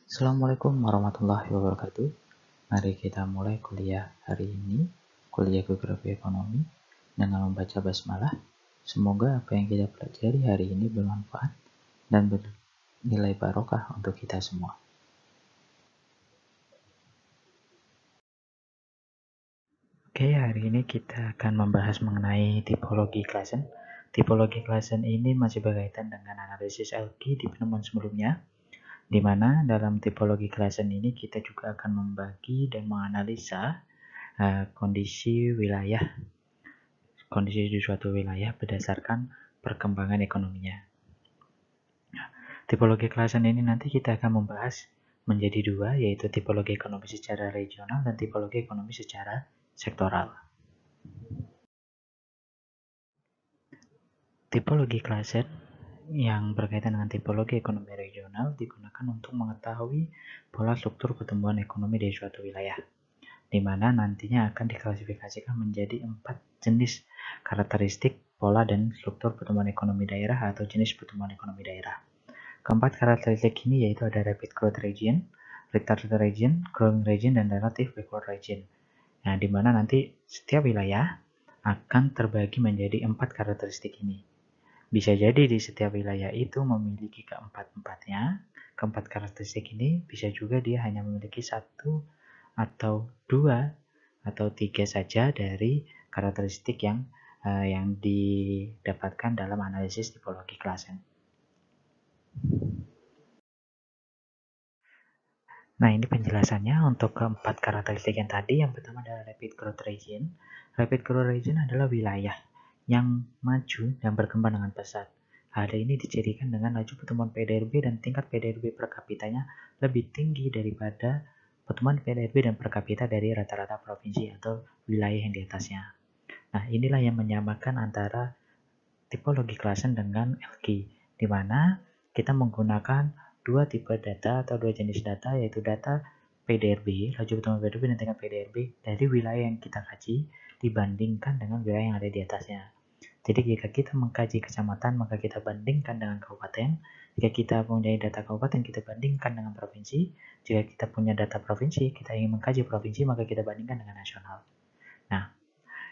Assalamualaikum warahmatullahi wabarakatuh. Mari kita mulai kuliah hari ini, kuliah Geografi Ekonomi, dengan membaca basmalah. Semoga apa yang kita pelajari hari ini bermanfaat dan bernilai barokah untuk kita semua. Oke, hari ini kita akan membahas mengenai tipologi klasen. Tipologi klasen ini masih berkaitan dengan analisis LQ di penemuan sebelumnya, di mana dalam tipologi klasen ini kita juga akan membagi dan menganalisa kondisi di suatu wilayah berdasarkan perkembangan ekonominya. Tipologi klasen ini nanti kita akan membahas menjadi dua, yaitu tipologi ekonomi secara regional dan tipologi ekonomi secara sektoral. Tipologi klasen yang berkaitan dengan tipologi ekonomi regional digunakan untuk mengetahui pola struktur pertumbuhan ekonomi di suatu wilayah, di mana nantinya akan diklasifikasikan menjadi 4 jenis karakteristik pola dan struktur pertumbuhan ekonomi daerah atau jenis pertumbuhan ekonomi daerah. Keempat karakteristik ini yaitu ada rapid growth region, retarded region, growing region, dan relative backward region. Nah, di mana nanti setiap wilayah akan terbagi menjadi 4 karakteristik ini. Bisa jadi di setiap wilayah itu memiliki keempat karakteristik ini, bisa juga dia hanya memiliki 1 atau 2 atau 3 saja dari karakteristik yang didapatkan dalam analisis tipologi klasen. Nah, ini penjelasannya untuk keempat karakteristik yang tadi. Yang pertama adalah rapid growth region. Rapid growth region adalah wilayah yang maju dan berkembang dengan pesat. Hal ini dicirikan dengan laju pertumbuhan PDRB dan tingkat PDRB per kapitanya lebih tinggi daripada pertumbuhan PDRB dan per kapita dari rata-rata provinsi atau wilayah yang di atasnya. Nah, inilah yang menyamakan antara tipologi klasen dengan LQ, di mana kita menggunakan dua tipe data atau dua jenis data, yaitu data PDRB, laju pertumbuhan PDRB dan tingkat PDRB dari wilayah yang kita kaji dibandingkan dengan wilayah yang ada di atasnya. Jadi jika kita mengkaji kecamatan, maka kita bandingkan dengan kabupaten. Jika kita punya data kabupaten, kita bandingkan dengan provinsi. Jika kita punya data provinsi, kita ingin mengkaji provinsi, maka kita bandingkan dengan nasional. Nah,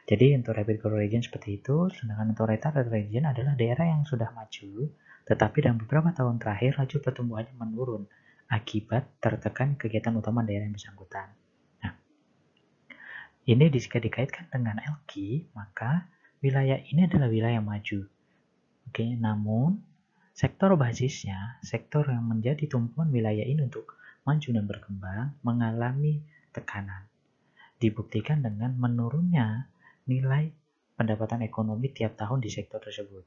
jadi untuk rapid growth region seperti itu, sedangkan untuk retarded region adalah daerah yang sudah maju, tetapi dalam beberapa tahun terakhir laju pertumbuhannya menurun akibat tertekan kegiatan utama daerah yang bersangkutan. Nah, ini jika dikaitkan dengan LQ, maka wilayah ini adalah wilayah yang maju. Oke, namun sektor basisnya, sektor yang menjadi tumpuan wilayah ini untuk maju dan berkembang, mengalami tekanan. Dibuktikan dengan menurunnya nilai pendapatan ekonomi tiap tahun di sektor tersebut.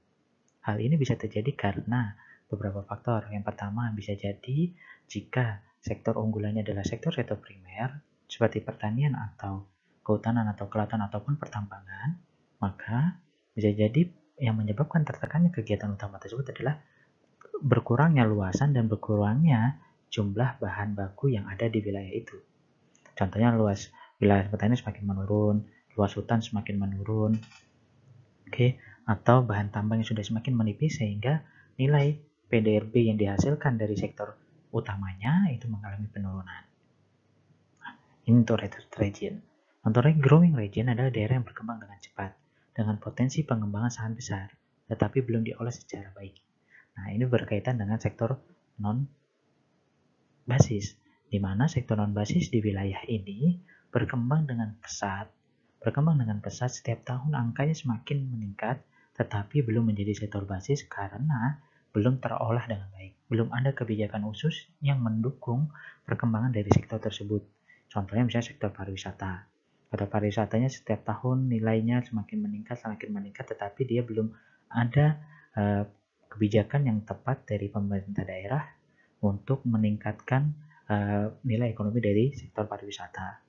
Hal ini bisa terjadi karena beberapa faktor. Yang pertama, bisa jadi jika sektor unggulannya adalah sektor-sektor primer, seperti pertanian atau kehutanan atau kelautan ataupun pertambangan, maka bisa jadi yang menyebabkan tertekannya kegiatan utama tersebut adalah berkurangnya luasan dan berkurangnya jumlah bahan baku yang ada di wilayah itu. Contohnya luas wilayah pertanian semakin menurun, luas hutan semakin menurun, atau bahan tambang yang sudah semakin menipis sehingga nilai PDRB yang dihasilkan dari sektor utamanya itu mengalami penurunan. Ini untuk retarded region. Untuk growing region adalah daerah yang berkembang dengan cepat, dengan potensi pengembangan sangat besar, tetapi belum diolah secara baik. Nah, ini berkaitan dengan sektor non-basis, di mana sektor non-basis di wilayah ini berkembang dengan pesat setiap tahun angkanya semakin meningkat, tetapi belum menjadi sektor basis karena belum terolah dengan baik. Belum ada kebijakan khusus yang mendukung perkembangan dari sektor tersebut. Contohnya misalnya sektor pariwisata. Sektor pariwisatanya setiap tahun nilainya semakin meningkat, tetapi dia belum ada kebijakan yang tepat dari pemerintah daerah untuk meningkatkan nilai ekonomi dari sektor pariwisata.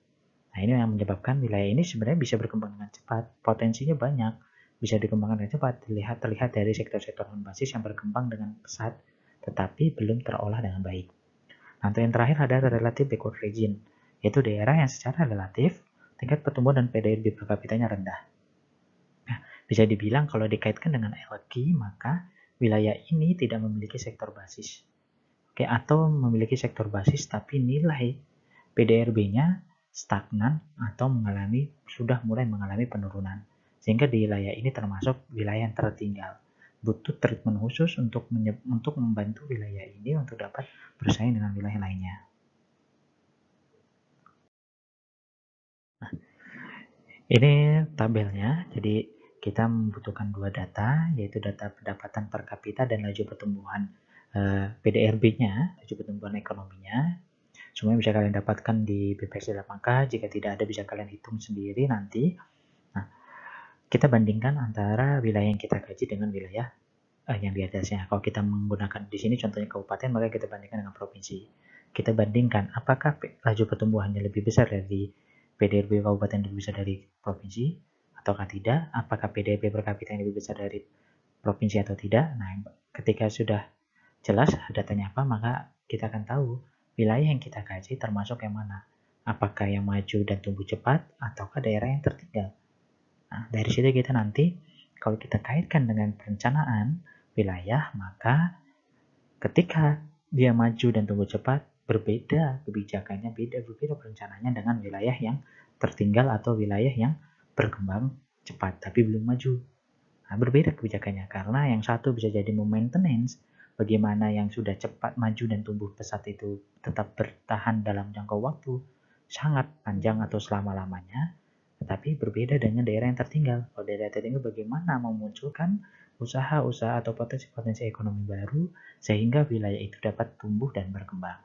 Nah, ini yang menyebabkan wilayah ini sebenarnya bisa berkembang dengan cepat, potensinya banyak, bisa dikembangkan dengan cepat, terlihat dari sektor-sektor non-basis yang berkembang dengan pesat, tetapi belum terolah dengan baik. Nah, yang terakhir adalah relative backward region, yaitu daerah yang secara relatif tingkat pertumbuhan dan PDB per kapitanya rendah. Nah, bisa dibilang kalau dikaitkan dengan LQ, maka wilayah ini tidak memiliki sektor basis. Oke, atau memiliki sektor basis tapi nilai PDRB-nya stagnan atau sudah mulai mengalami penurunan. Sehingga di wilayah ini termasuk wilayah yang tertinggal. Butuh treatment khusus untuk membantu wilayah ini untuk dapat bersaing dengan wilayah lainnya. Nah, ini tabelnya. Jadi kita membutuhkan dua data, yaitu data pendapatan per kapita dan laju pertumbuhan PDRB-nya, laju pertumbuhan ekonominya. Semuanya bisa kalian dapatkan di BPS 8K. Jika tidak ada, bisa kalian hitung sendiri nanti. Nah, kita bandingkan antara wilayah yang kita kaji dengan wilayah yang di atasnya. Kalau kita menggunakan di sini contohnya kabupaten, maka kita bandingkan dengan provinsi. Kita bandingkan apakah laju pertumbuhannya lebih besar dari PDRB kabupaten lebih besar dari provinsi ataukah tidak, apakah PDRB per kapita yang lebih besar dari provinsi atau tidak. Nah, ketika sudah jelas datanya apa, maka kita akan tahu wilayah yang kita kaji termasuk yang mana. Apakah yang maju dan tumbuh cepat ataukah daerah yang tertinggal. Nah, dari situ kita nanti kalau kita kaitkan dengan perencanaan wilayah, maka ketika dia maju dan tumbuh cepat, berbeda kebijakannya, berbeda perencanaannya dengan wilayah yang tertinggal atau wilayah yang berkembang cepat tapi belum maju. Nah, berbeda kebijakannya karena yang satu bisa jadi maintenance, bagaimana yang sudah cepat maju dan tumbuh pesat itu tetap bertahan dalam jangka waktu sangat panjang atau selama-lamanya, tetapi berbeda dengan daerah yang tertinggal. Kalau daerah tertinggal bagaimana memunculkan usaha-usaha atau potensi-potensi ekonomi baru sehingga wilayah itu dapat tumbuh dan berkembang.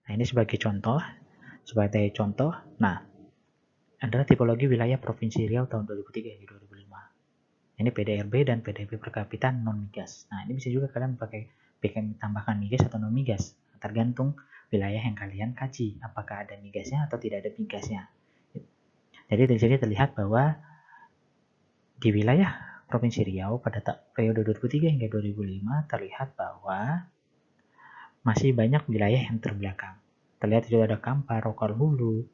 Nah, ini sebagai contoh. Nah, adalah tipologi wilayah Provinsi Riau tahun 2003 hingga 2005. Ini PDRB dan PDB per kapita non-migas. Nah, ini bisa juga kalian bikin tambahkan migas atau non-migas. Tergantung wilayah yang kalian kaji. Apakah ada migasnya atau tidak ada migasnya. Jadi dari sini terlihat bahwa di wilayah Provinsi Riau pada periode 2003 hingga 2005 terlihat bahwa masih banyak wilayah yang terbelakang. Terlihat juga ada Kampar, Rokal Hulu,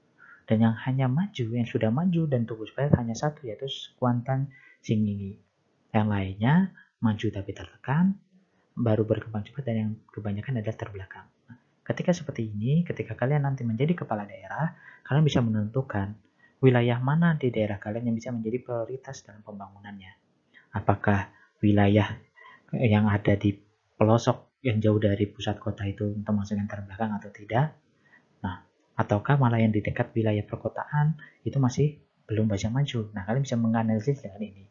dan yang hanya maju, yang sudah maju dan tumbuh cepat hanya satu, yaitu Kuantan Singingi. Yang lainnya maju tapi tertekan, baru berkembang cepat, dan yang kebanyakan adalah terbelakang. Nah, ketika seperti ini, ketika kalian nanti menjadi kepala daerah, kalian bisa menentukan wilayah mana di daerah kalian yang bisa menjadi prioritas dalam pembangunannya. Apakah wilayah yang ada di pelosok yang jauh dari pusat kota itu termasuk yang terbelakang atau tidak? Nah, ataukah malah yang di dekat wilayah perkotaan itu masih belum bisa maju. Nah, kalian bisa menganalisis dengan ini.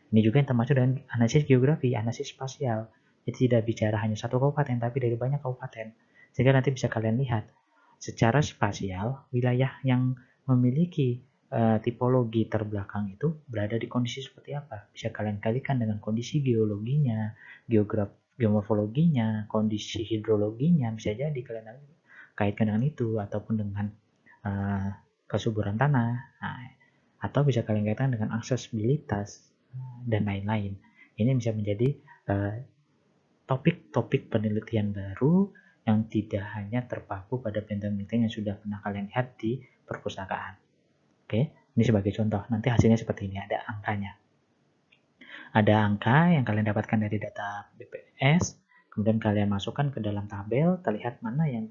Ini juga yang termasuk dengan analisis geografi, analisis spasial. Jadi tidak bicara hanya satu kabupaten, tapi dari banyak kabupaten. Sehingga nanti bisa kalian lihat secara spasial, wilayah yang memiliki tipologi terbelakang itu berada di kondisi seperti apa. Bisa kalian kalikan dengan kondisi geologinya, geomorfologinya, kondisi hidrologinya, bisa jadi kalian kaitkan dengan itu, ataupun dengan kesuburan tanah, atau bisa kalian kaitkan dengan aksesibilitas dan lain-lain. Ini bisa menjadi topik-topik penelitian baru yang tidak hanya terpaku pada penelitian yang sudah pernah kalian lihat di perpustakaan. Oke, ini sebagai contoh. Nanti hasilnya seperti ini, ada angkanya. Ada angka yang kalian dapatkan dari data BPS, kemudian kalian masukkan ke dalam tabel, terlihat mana yang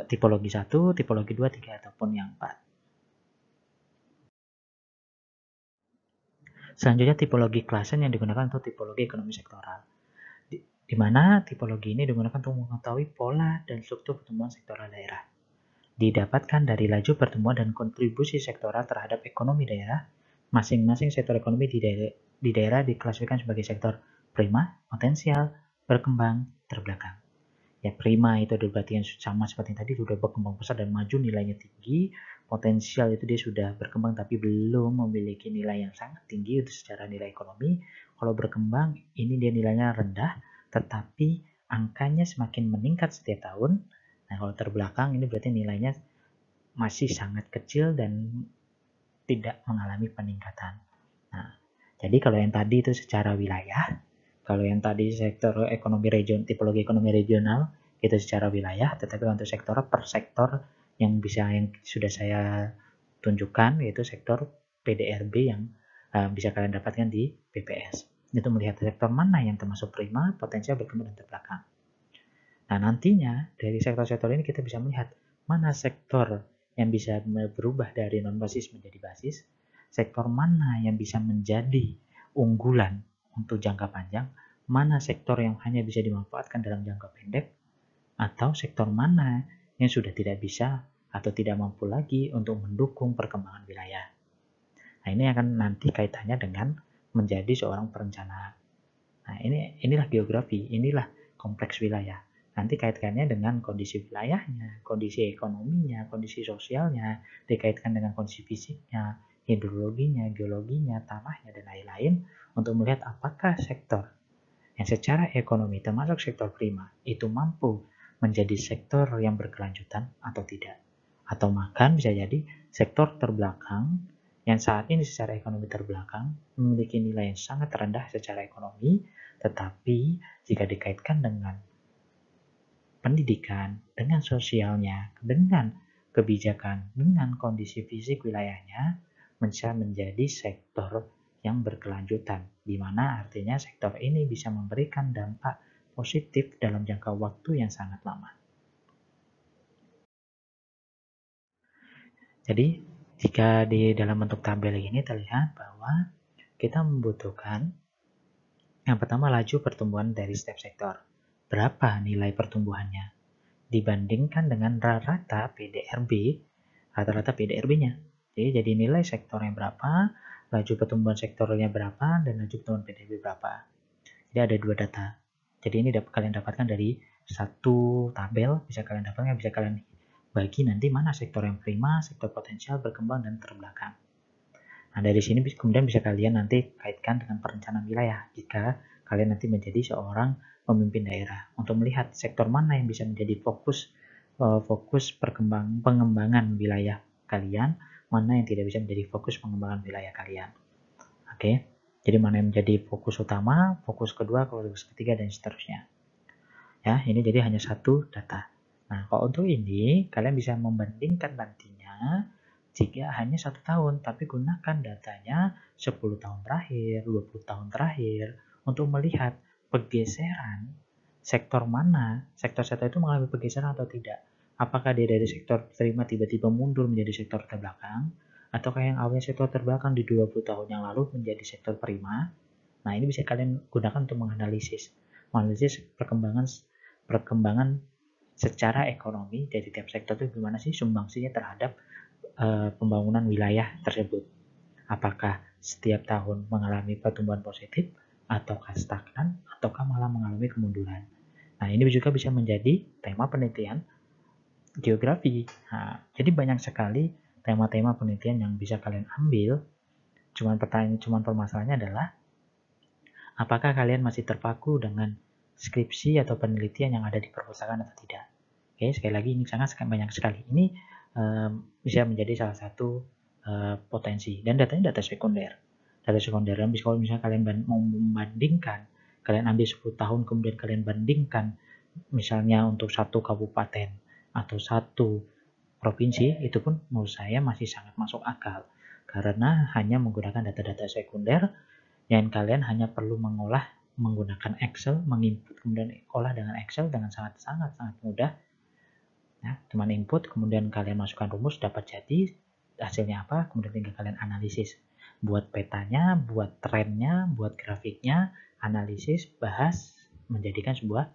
tipologi 1, tipologi 2, 3, ataupun yang 4. Selanjutnya tipologi klasen yang digunakan untuk tipologi ekonomi sektoral. Di mana tipologi ini digunakan untuk mengetahui pola dan struktur pertumbuhan sektoral daerah. Didapatkan dari laju pertumbuhan dan kontribusi sektoral terhadap ekonomi daerah. Masing-masing sektor ekonomi di daerah diklasifikasikan sebagai sektor prima, potensial, berkembang, terbelakang. Ya, prima itu berarti yang sama seperti yang tadi, sudah berkembang besar dan maju, nilainya tinggi. Potensial itu dia sudah berkembang tapi belum memiliki nilai yang sangat tinggi itu secara nilai ekonomi. Kalau berkembang ini dia nilainya rendah tetapi angkanya semakin meningkat setiap tahun. Nah, kalau terbelakang ini berarti nilainya masih sangat kecil dan tidak mengalami peningkatan. Nah, jadi kalau yang tadi itu secara wilayah, kalau yang tadi sektor ekonomi tipologi ekonomi regional itu secara wilayah, tetapi untuk sektor per sektor yang sudah saya tunjukkan yaitu sektor PDRB yang bisa kalian dapatkan di BPS. Untuk melihat sektor mana yang termasuk prima, potensial berkembang dan terbelakang. Nah, nantinya dari sektor-sektor ini kita bisa melihat mana sektor yang bisa berubah dari non-basis menjadi basis, sektor mana yang bisa menjadi unggulan untuk jangka panjang, mana sektor yang hanya bisa dimanfaatkan dalam jangka pendek, atau sektor mana yang sudah tidak bisa atau tidak mampu lagi untuk mendukung perkembangan wilayah. Nah, ini akan nanti kaitannya dengan menjadi seorang perencana. Nah, inilah geografi, inilah kompleks wilayah. Nanti kaitkannya dengan kondisi wilayahnya, kondisi ekonominya, kondisi sosialnya, dikaitkan dengan kondisi fisiknya, hidrologinya, geologinya, tanahnya, dan lain-lain untuk melihat apakah sektor yang secara ekonomi termasuk sektor prima itu mampu menjadi sektor yang berkelanjutan atau tidak. Atau bahkan bisa jadi sektor terbelakang yang saat ini secara ekonomi terbelakang memiliki nilai yang sangat rendah secara ekonomi, tetapi jika dikaitkan dengan pendidikan, dengan sosialnya, dengan kebijakan, dengan kondisi fisik wilayahnya, bisa menjadi sektor yang berkelanjutan, di mana artinya sektor ini bisa memberikan dampak positif dalam jangka waktu yang sangat lama. Jadi, jika di dalam bentuk tabel ini terlihat bahwa kita membutuhkan yang pertama laju pertumbuhan dari setiap sektor. Berapa nilai pertumbuhannya dibandingkan dengan rata-rata PDRB-nya. Jadi nilai sektornya berapa, laju pertumbuhan sektornya berapa, dan laju pertumbuhan PDRB berapa. Jadi ada dua data. Jadi ini kalian dapatkan dari satu tabel, bisa kalian dapatkan, bisa kalian bagi nanti mana sektor yang prima, sektor potensial, berkembang, dan terbelakang. Nah, dari sini kemudian bisa kalian nanti kaitkan dengan perencanaan wilayah jika kalian nanti menjadi seorang pemimpin daerah untuk melihat sektor mana yang bisa menjadi fokus pengembangan wilayah kalian, mana yang tidak bisa menjadi fokus pengembangan wilayah kalian. Oke. Jadi mana yang menjadi fokus utama, fokus kedua, fokus ketiga, dan seterusnya. Ya, ini jadi hanya satu data. Nah, kalau untuk ini kalian bisa membandingkan nantinya jika hanya 1 tahun, tapi gunakan datanya 10 tahun terakhir, 20 tahun terakhir, untuk melihat pergeseran sektor mana, sektor-sektor itu mengalami pergeseran atau tidak. Apakah dia dari sektor prima tiba-tiba mundur menjadi sektor terbelakang, ataukah yang awalnya sektor terbelakang di 20 tahun yang lalu menjadi sektor prima. Nah, ini bisa kalian gunakan untuk menganalisis perkembangan secara ekonomi dari tiap sektor itu gimana sih sumbangsinya terhadap pembangunan wilayah tersebut. Apakah setiap tahun mengalami pertumbuhan positif, ataukah stagnan, ataukah malah mengalami kemunduran. Nah, ini juga bisa menjadi tema penelitian geografi. Nah, jadi banyak sekali tema-tema penelitian yang bisa kalian ambil. Cuman permasalahannya adalah apakah kalian masih terpaku dengan skripsi atau penelitian yang ada di perpustakaan atau tidak. Oke, sekali lagi ini sangat banyak sekali. Ini bisa menjadi salah satu potensi, dan datanya data sekunder. Data sekunder, dan kalau misalnya kalian mau membandingkan, kalian ambil 10 tahun kemudian kalian bandingkan misalnya untuk satu kabupaten atau satu provinsi, itu pun menurut saya masih sangat masuk akal karena hanya menggunakan data-data sekunder yang kalian hanya perlu menggunakan Excel, menginput kemudian olah dengan Excel dengan sangat mudah. Ya, cuman input, kemudian kalian masukkan rumus, dapat jadi hasilnya apa, kemudian tinggal kalian analisis. Buat petanya, buat trennya, buat grafiknya, analisis, bahas, menjadikan sebuah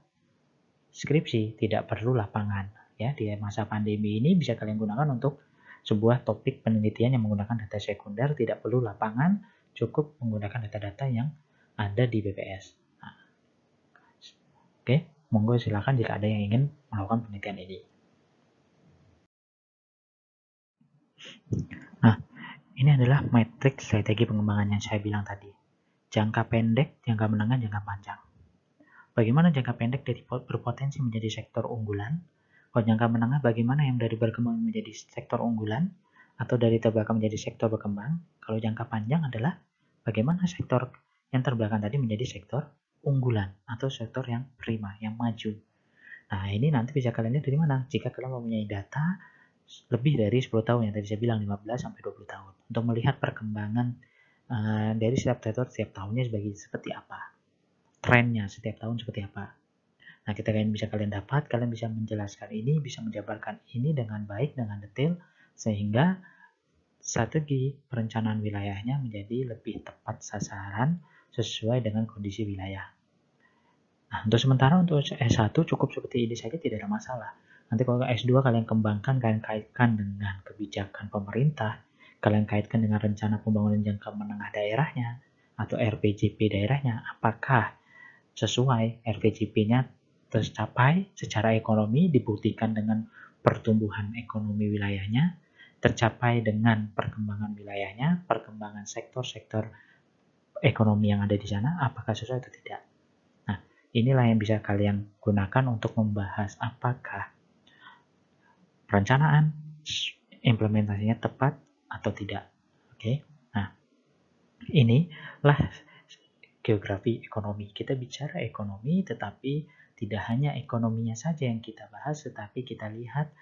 skripsi. Tidak perlu lapangan. Ya, di masa pandemi ini bisa kalian gunakan untuk sebuah topik penelitian yang menggunakan data sekunder, tidak perlu lapangan, cukup menggunakan data-data yang ada di BPS. Nah, oke, monggo silakan jika ada yang ingin melakukan penelitian ini. Nah, ini adalah matriks strategi pengembangan yang saya bilang tadi. Jangka pendek, jangka menengah, jangka panjang. Bagaimana jangka pendek dari berpotensi menjadi sektor unggulan? Kalau jangka menengah, bagaimana yang dari berkembang menjadi sektor unggulan? Atau dari terbelakang menjadi sektor berkembang? Kalau jangka panjang adalah bagaimana sektor yang terbelakang tadi menjadi sektor unggulan atau sektor yang prima, yang maju. Nah, ini nanti bisa kalian lihat dari mana? Jika kalian mempunyai data lebih dari 10 tahun yang tadi saya bilang 15 sampai 20 tahun untuk melihat perkembangan dari setiap sektor setiap tahunnya seperti apa, trennya setiap tahun seperti apa. Nah, kalian bisa menjelaskan ini, bisa menjabarkan ini dengan baik, dengan detail, sehingga strategi perencanaan wilayahnya menjadi lebih tepat sasaran sesuai dengan kondisi wilayah. Nah, untuk sementara untuk S1 cukup seperti ini saja, tidak ada masalah. Nanti kalau S2 kalian kembangkan, kalian kaitkan dengan kebijakan pemerintah, kalian kaitkan dengan rencana pembangunan jangka menengah daerahnya, atau RPJP daerahnya, apakah sesuai RPJP-nya tercapai secara ekonomi, dibuktikan dengan pertumbuhan ekonomi wilayahnya, tercapai dengan perkembangan wilayahnya, perkembangan sektor-sektor ekonomi yang ada di sana, apakah sesuai atau tidak. Nah, inilah yang bisa kalian gunakan untuk membahas apakah perencanaan implementasinya tepat atau tidak. Oke. Nah, inilah geografi ekonomi. Kita bicara ekonomi, tetapi tidak hanya ekonominya saja yang kita bahas, tetapi kita lihat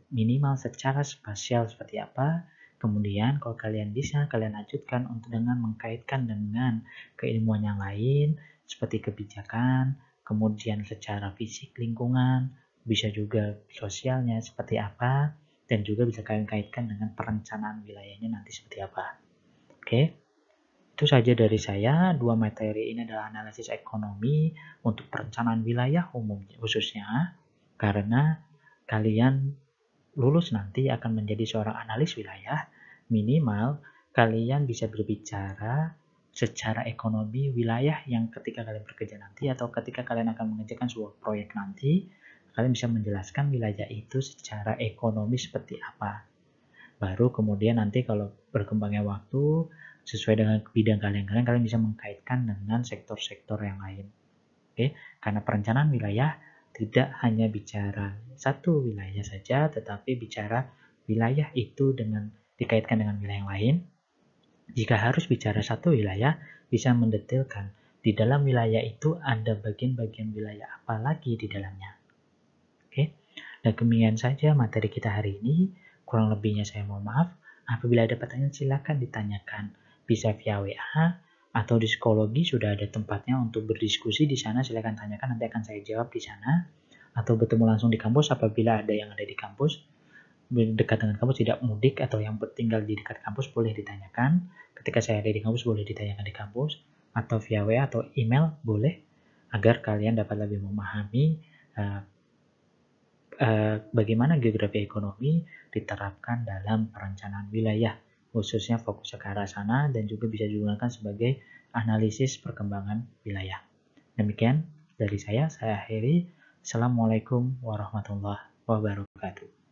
minimal secara spasial seperti apa. Kemudian kalau kalian bisa, kalian lanjutkan untuk dengan mengkaitkan dengan keilmuan yang lain, seperti kebijakan, kemudian secara fisik lingkungan, bisa juga sosialnya seperti apa, dan juga bisa kalian kaitkan dengan perencanaan wilayahnya nanti seperti apa. Oke? Itu saja dari saya. Dua materi ini adalah analisis ekonomi untuk perencanaan wilayah umumnya khususnya, karena kalian lulus nanti akan menjadi seorang analis wilayah. Minimal kalian bisa berbicara secara ekonomi wilayah yang ketika kalian bekerja nanti, atau ketika kalian akan mengerjakan sebuah proyek nanti, kalian bisa menjelaskan wilayah itu secara ekonomi seperti apa. Baru kemudian nanti kalau berkembangnya waktu, sesuai dengan bidang kalian bisa mengkaitkan dengan sektor-sektor yang lain. Oke, karena perencanaan wilayah tidak hanya bicara satu wilayah saja, tetapi bicara wilayah itu dikaitkan dengan wilayah yang lain. Jika harus bicara satu wilayah, bisa mendetailkan di dalam wilayah itu ada bagian-bagian wilayah apa lagi di dalamnya. Oke, dan demikian saja materi kita hari ini. Kurang lebihnya saya mohon maaf. Apabila ada pertanyaan silakan ditanyakan. Bisa via WA atau di psikologi sudah ada tempatnya untuk berdiskusi di sana. Silakan tanyakan, nanti akan saya jawab di sana. Atau bertemu langsung di kampus apabila ada yang ada di kampus. Dekat dengan kampus, tidak mudik atau yang tinggal di dekat kampus, boleh ditanyakan. Ketika saya ada di kampus boleh ditanyakan di kampus, atau via WA atau email boleh, agar kalian dapat lebih memahami bagaimana geografi ekonomi diterapkan dalam perencanaan wilayah, khususnya fokus ke arah sana, dan juga bisa digunakan sebagai analisis perkembangan wilayah. Demikian dari saya akhiri. Assalamualaikum warahmatullahi wabarakatuh.